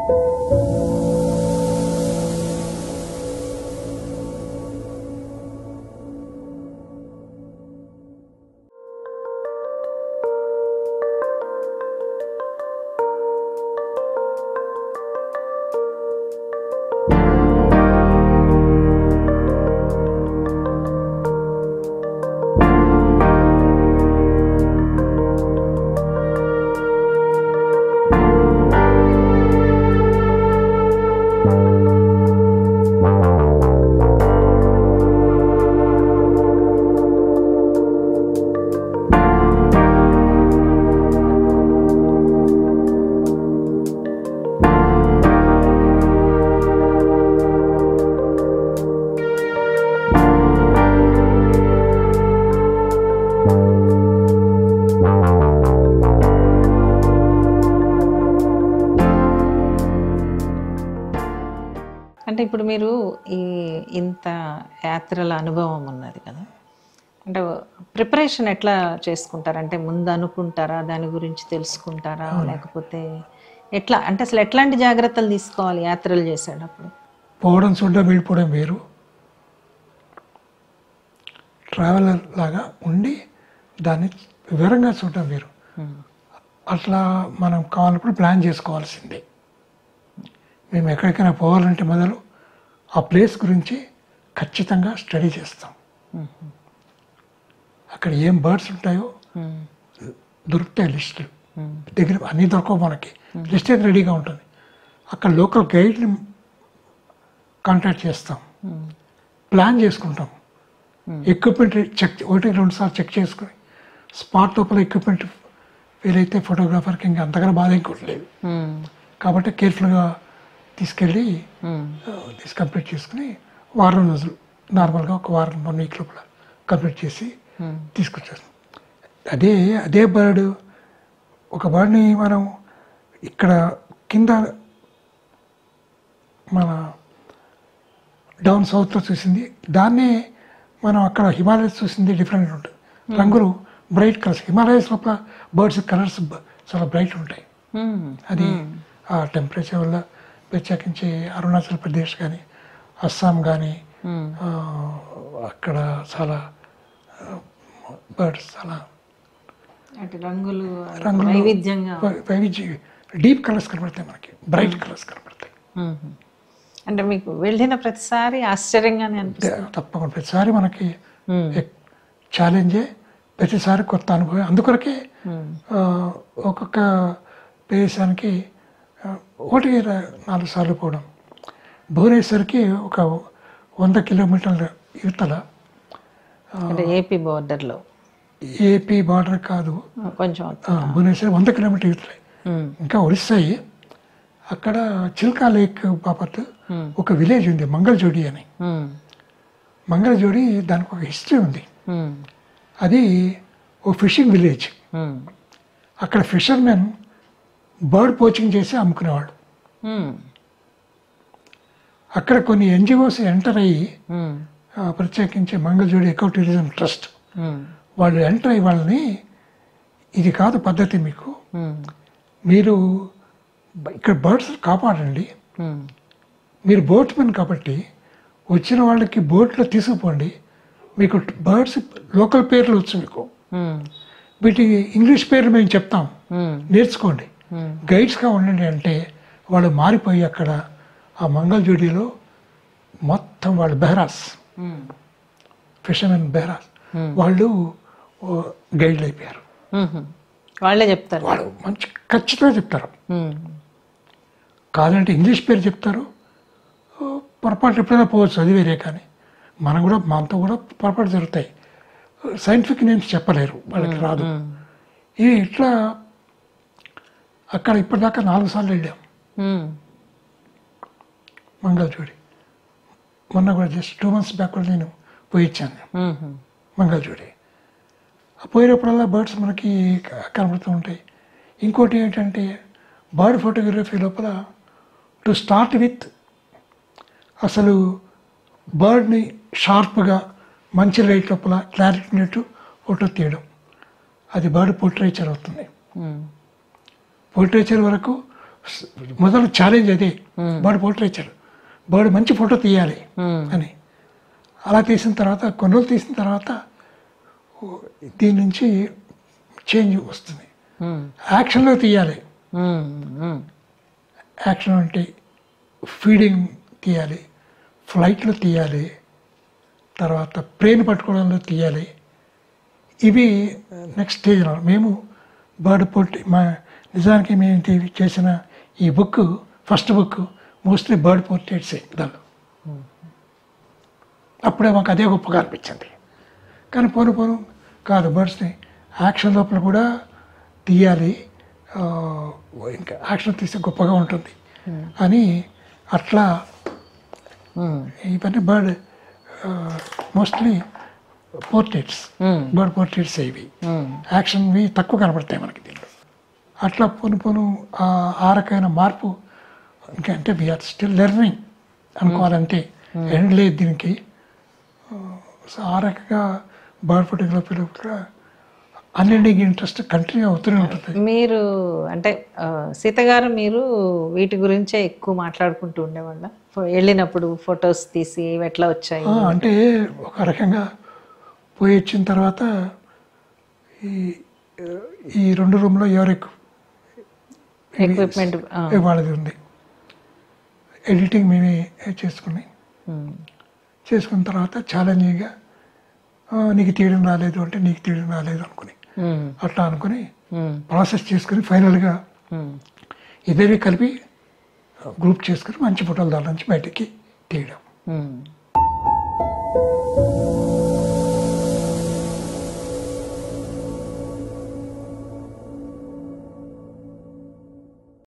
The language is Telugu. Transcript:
అంటే ఇప్పుడు మీరు ఇంత యాత్రల అనుభవం ఉన్నది కదా, అంటే ప్రిపరేషన్ ఎట్లా చేసుకుంటారు? అంటే ముందు అనుకుంటారా, దాని గురించి తెలుసుకుంటారా, లేకపోతే ఎట్లా? అంటే అసలు ఎట్లాంటి జాగ్రత్తలు తీసుకోవాలి యాత్రలు చేసేటప్పుడు? పోవడం చూడడం వెళ్ళిపోవడం వేరు, ట్రావెలర్ లాగా ఉండి దాన్ని వివరంగా చూడడం వేరు. అట్లా మనం కావాలప్పుడు ప్లాన్ చేసుకోవాల్సిందే. మేము ఎక్కడికైనా పోవాలంటే మొదలు ఆ ప్లేస్ గురించి ఖచ్చితంగా స్టడీ చేస్తాం. అక్కడ ఏం బర్డ్స్ ఉంటాయో దొరుకుతాయి లిస్టులు, దగ్గర అన్నీ దొరకవు మనకి, లిస్ట్ అయితే రెడీగా ఉంటుంది. అక్కడ లోకల్ గైడ్ని కాంటాక్ట్ చేస్తాం, ప్లాన్ చేసుకుంటాం, ఎక్విప్మెంట్ చెక్ 1-2 సార్లు చెక్ చేసుకుని స్పాట్ లోపల ఎక్విప్మెంట్ వీలైతే ఫోటోగ్రాఫర్కి ఇంకా అంతకన్నా బాధ ఇంకోట్లేదు. కాబట్టి కేర్ఫుల్గా తీసుకెళ్ళి కంప్లీట్ చేసుకుని వారం రోజులు నార్మల్గా ఒక వారం 1 వీక్ లోపల కంప్లీట్ చేసి తీసుకొచ్చేస్తాం. అదే బర్డ్, ఒక బర్డ్ని మనం ఇక్కడ కింద మన డౌన్ సౌత్లో చూసింది, దాన్నే మనం అక్కడ హిమాలయస్ చూసింది డిఫరెంట్ ఉంటుంది. రంగులు బ్రైట్ కలర్స్, హిమాలయస్ లోపల బర్డ్స్ కలర్స్ చాలా బ్రైట్ ఉంటాయి. అది ఆ టెంపరేచర్ వల్ల ప్రత్యేకించి అరుణాచల్ ప్రదేశ్ కానీ అస్సాం కానీ అక్కడ చాలా బర్డ్స్ చాలా రంగులు వైవిధ్యం డీప్ కలర్స్ కనబడతాయి, మనకి బ్రైట్ కలర్స్ కనబడతాయి. అంటే మీకు వెళ్ళిన ప్రతిసారి ఆశ్చర్యంగానే అనిపిస్తుంది? తప్పకుండా ప్రతిసారి మనకి ఛాలెంజే, ప్రతిసారి కొత్త అనుభవం. అందుకొరకే ఒక్కొక్క ప్రదేశానికి 1-4 సార్లు పోవడం. భువనేశ్వర్కి ఒక 100 కిలోమీటర్ల యువతల, ఏపీ బార్డర్లో, ఏపీ బార్డర్ కాదు కొంచెం భువనేశ్వర్ 100 కిలోమీటర్ యువతలే. ఇంకా ఒడిస్సాయి, అక్కడ చిల్కా లేక్ బాపత్ ఒక విలేజ్ ఉంది మంగళజోడి అని. మంగళజోడి దానికి ఒక హిస్టరీ ఉంది. అది ఓ ఫిషింగ్ విలేజ్. అక్కడ ఫిషర్మెన్ బర్డ్ పోచింగ్ చేసి అమ్ముకునేవాడు. అక్కడ కొన్ని ఎన్జిఓస్ ఎంటర్ అయ్యి, ప్రత్యేకించి మంగళజోడి ఎకో టూరిజం ట్రస్ట్ వాళ్ళు ఎంటర్ అయ్యి వాళ్ళని, ఇది కాదు పద్ధతి, మీరు ఇక్కడ బర్డ్స్ కాపాడండి, మీరు బోట్మెన్ కాబట్టి వచ్చిన వాళ్ళకి బోట్లో తీసుకుపోండి, మీకు బర్డ్స్ లోకల్ పేర్లు వచ్చు, మీకు వీటికి ఇంగ్లీష్ పేర్లు మేము చెప్తాం, నేర్చుకోండి, గైడ్స్గా ఉండండి అంటే వాళ్ళు మారిపోయి అక్కడ ఆ మంగళజోడిలో మొత్తం వాళ్ళు బెహరాస్, ఫిషర్మెన్ బెహరాస్, వాళ్ళు గైడ్లు అయిపోయారు. వాళ్ళే చెప్తారు, వాళ్ళు మంచి ఖచ్చితంగా చెప్తారు. కాదంటే ఇంగ్లీష్ పేరు చెప్తారు, పొరపాటు ఎప్పుడైనా పోవచ్చు, అది వేరే. కానీ మనతో కూడా పొరపాటు జరుగుతాయి. సైంటిఫిక్ నేమ్స్ చెప్పలేరు, వాళ్ళకి రాదు. ఇవి ఇట్లా అక్కడ ఇప్పటిదాకా 4 సార్లు వెళ్ళాం మంగళజోడి. మొన్న కూడా జస్ట్ 2 months బ్యాక్ కూడా నేను పోయి ఇచ్చాను మంగళజోడి. పోయినప్పుడల్లా బర్డ్స్ మనకి కనబడుతూ ఉంటాయి. ఇంకోటి ఏంటంటే బర్డ్ ఫోటోగ్రఫీ లోపల టు స్టార్ట్ విత్ అసలు బర్డ్ని షార్ప్గా మంచి లైట్ లోపల క్లారిటీ నెట్టు ఫోటో తీయడం, అది బర్డ్ పోర్ట్రేచర్ అవుతుంది. పోర్ట్రేచర్ వరకు మొదలు ఛాలెంజ్ అదే, బర్డ్ పోర్ట్రేచర్, బర్డ్ మంచి ఫోటో తీయాలి అని. అలా తీసిన తర్వాత కొన్ని రోజులు తీసిన తర్వాత దీని నుంచి చేంజ్ వస్తుంది. యాక్షన్లో తీయాలి. యాక్షన్ అంటే ఫీడింగ్ తీయాలి, ఫ్లైట్లో తీయాలి, తర్వాత ప్లేన్ పట్టుకోవడంలో తీయాలి. ఇవి నెక్స్ట్ స్టేజ్. మేము బర్డ్ నిజానికి మేము చేసిన ఈ book, first book mostly bird పోర్ట్రేట్సే దానిలో. అప్పుడే మాకు అదే గొప్పగా అనిపించింది. కానీ పోను కాదు, బర్డ్స్ని యాక్షన్ లోపల కూడా తీయాలి, ఇంకా యాక్షన్ తీస్తే గొప్పగా ఉంటుంది అని అట్లా ఇవన్నీ bird mostly portraits, bird portraits ఇవి. యాక్షన్వి తక్కువ కనపడతాయి మనకి దీంట్లో. అట్లా పోను ఆ రకమైన మార్పు ఇంకా అంటే వీఆర్ స్టిల్ లెర్నింగ్ అనుకోవాలంటే ఎండ్ లేదు దీనికి. సో ఆ రకంగా బర్డ్ ఫోటోగ్రఫీలో కూడా అన్ఎండింగ్ ఇంట్రెస్ట్ కంటిన్యూ అవుతూనే ఉంటుంది. మీరు అంటే సీత గారు మీరు వీటి గురించే ఎక్కువ మాట్లాడుకుంటూ ఉండేవాళ్ళ వెళ్ళినప్పుడు ఫొటోస్ తీసి ఎట్లా వచ్చాయి అంటే ఒక రకంగా పోయి వచ్చిన తర్వాత ఈ 2 రూమ్లో ఎవరెక్కువ ఎక్విప్మెంట్ వాళ్ళది ఉంది. ఎడిటింగ్ మేమే చేసుకున్న తర్వాత ఛాలెంజింగ్గా నీకు తీయడం రాలేదు అంటే నీకు తీయడం రాలేదు అనుకుని అట్లా అనుకుని ప్రాసెస్ చేసుకుని ఫైనల్గా ఇద్దరి కలిపి గ్రూప్ చేసుకుని మంచి ఫోటోలు దాని నుంచి బయటికి తీయడం.